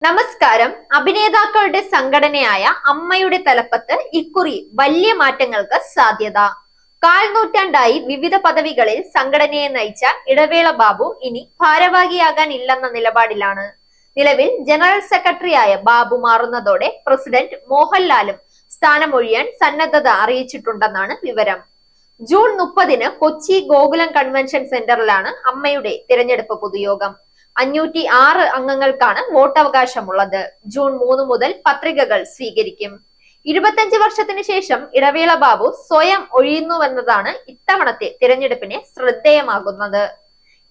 നമസ്കാരം. അഭിനേതാക്കളുടെ സംഘടനയായ അമ്മയുടെ തലപ്പത്ത് ഇക്കുറി വലിയ മാറ്റങ്ങൾക്ക് സാധ്യത. കാൽനൂറ്റാണ്ടായി വിവിധ പദവികളിൽ സംഘടനയെ നയിച്ച ഇടവേള ബാബു ഇനി ഭാരവാഹിയാകാൻ ഇല്ലെന്ന നിലപാടിലാണ്. നിലവിൽ ജനറൽ സെക്രട്ടറിയായ ബാബു മാറുന്നതോടെ പ്രസിഡന്റ് മോഹൻലാലും സ്ഥാനമൊഴിയാൻ സന്നദ്ധത അറിയിച്ചിട്ടുണ്ടെന്നാണ് വിവരം. ജൂൺ 30-ന് കൊച്ചി ഗോകുലം കൺവെൻഷൻ സെന്ററിലാണ് അമ്മയുടെ തിരഞ്ഞെടുപ്പ് പൊതുയോഗം. 506 അംഗങ്ങൾക്കാണ് വോട്ടവകാശമുള്ളത്. ജൂൺ 3 മുതൽ പത്രികകൾ സ്വീകരിക്കും. 25 വർഷത്തിന് ശേഷം ഇടവേള ബാബു സ്വയം ഒഴിയുന്നുവെന്നതാണ് ഇത്തവണത്തെ തിരഞ്ഞെടുപ്പിനെ ശ്രദ്ധേയമാകുന്നത്.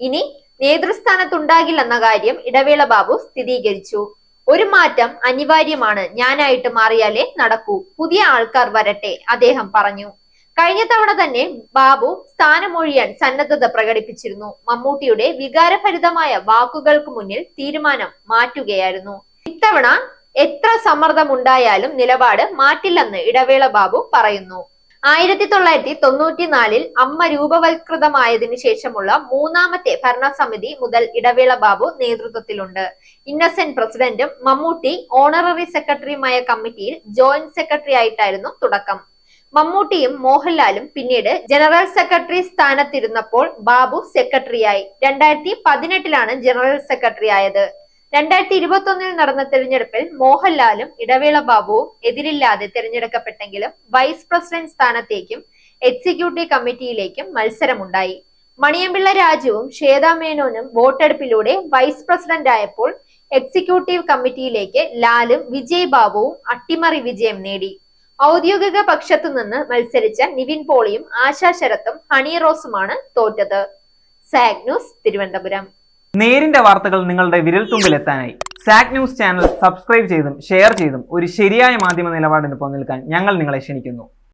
ഇനി നേതൃസ്ഥാനത്തുണ്ടാകില്ലെന്ന കാര്യം ഇടവേള ബാബു സ്ഥിരീകരിച്ചു. ഒരു മാറ്റം അനിവാര്യമാണ്, ഞാനായിട്ട് മാറിയാലേ നടക്കൂ, പുതിയ ആൾക്കാർ വരട്ടെ, അദ്ദേഹം പറഞ്ഞു. കഴിഞ്ഞ തവണ തന്നെ ബാബു സ്ഥാനമൊഴിയാൻ സന്നദ്ധത പ്രകടിപ്പിച്ചിരുന്നു. മമ്മൂട്ടിയുടെ വികാരഭരിതമായ വാക്കുകൾക്ക് മുന്നിൽ തീരുമാനം മാറ്റുകയായിരുന്നു. ഇത്തവണ എത്ര സമ്മർദ്ദമുണ്ടായാലും നിലപാട് മാറ്റില്ലെന്ന് ഇടവേള ബാബു പറയുന്നു. 1994-ൽ അമ്മ രൂപവത്കൃതമായതിനു ശേഷമുള്ള മൂന്നാമത്തെ ഭരണസമിതി മുതൽ ഇടവേള ബാബു നേതൃത്വത്തിലുണ്ട്. ഇന്നസെന്റ് പ്രസിഡന്റും മമ്മൂട്ടി ഓണററി സെക്രട്ടറിയുമായ കമ്മിറ്റിയിൽ ജോയിന്റ് സെക്രട്ടറി ആയിട്ടായിരുന്നു തുടക്കം. മമ്മൂട്ടിയും മോഹൻലാലും പിന്നീട് ജനറൽ സെക്രട്ടറി സ്ഥാനത്തിരുന്നപ്പോൾ ബാബു സെക്രട്ടറിയായി. 2018-ലാണ് ജനറൽ സെക്രട്ടറി ആയത്. 2021-ൽ നടന്ന തിരഞ്ഞെടുപ്പിൽ മോഹൻലാലും ഇടവേള ബാബുവും എതിരില്ലാതെ തിരഞ്ഞെടുക്കപ്പെട്ടെങ്കിലും വൈസ് പ്രസിഡന്റ് സ്ഥാനത്തേക്കും എക്സിക്യൂട്ടീവ് കമ്മിറ്റിയിലേക്കും മത്സരമുണ്ടായി. മണിയമ്പിള്ള രാജുവും ശ്വേതാ മേനോനും വോട്ടെടുപ്പിലൂടെ വൈസ് പ്രസിഡന്റ് ആയപ്പോൾ എക്സിക്യൂട്ടീവ് കമ്മിറ്റിയിലേക്ക് ലാലും വിജയ് ബാബുവും അട്ടിമറി വിജയം നേടി. ഔദ്യോഗിക പക്ഷത്തു നിന്ന് മത്സരിച്ച നിവിൻ പോളിയും ആശാ ശരത്തും ഹണി റോസുമാണ് തോറ്റത്. സാഗ് ന്യൂസ്, തിരുവനന്തപുരം. നേരിന്റെ വാർത്തകൾ നിങ്ങളുടെ വിരൽത്തുമ്പിൽ എത്താനായി സാഗ് ന്യൂസ് ചാനൽ സബ്സ്ക്രൈബ് ചെയ്തും ഷെയർ ചെയ്തും ഒരു ശരിയായ മാധ്യമ നിലപാടിന് നിൽക്കാൻ ഞങ്ങൾ നിങ്ങളെ ക്ഷണിക്കുന്നു.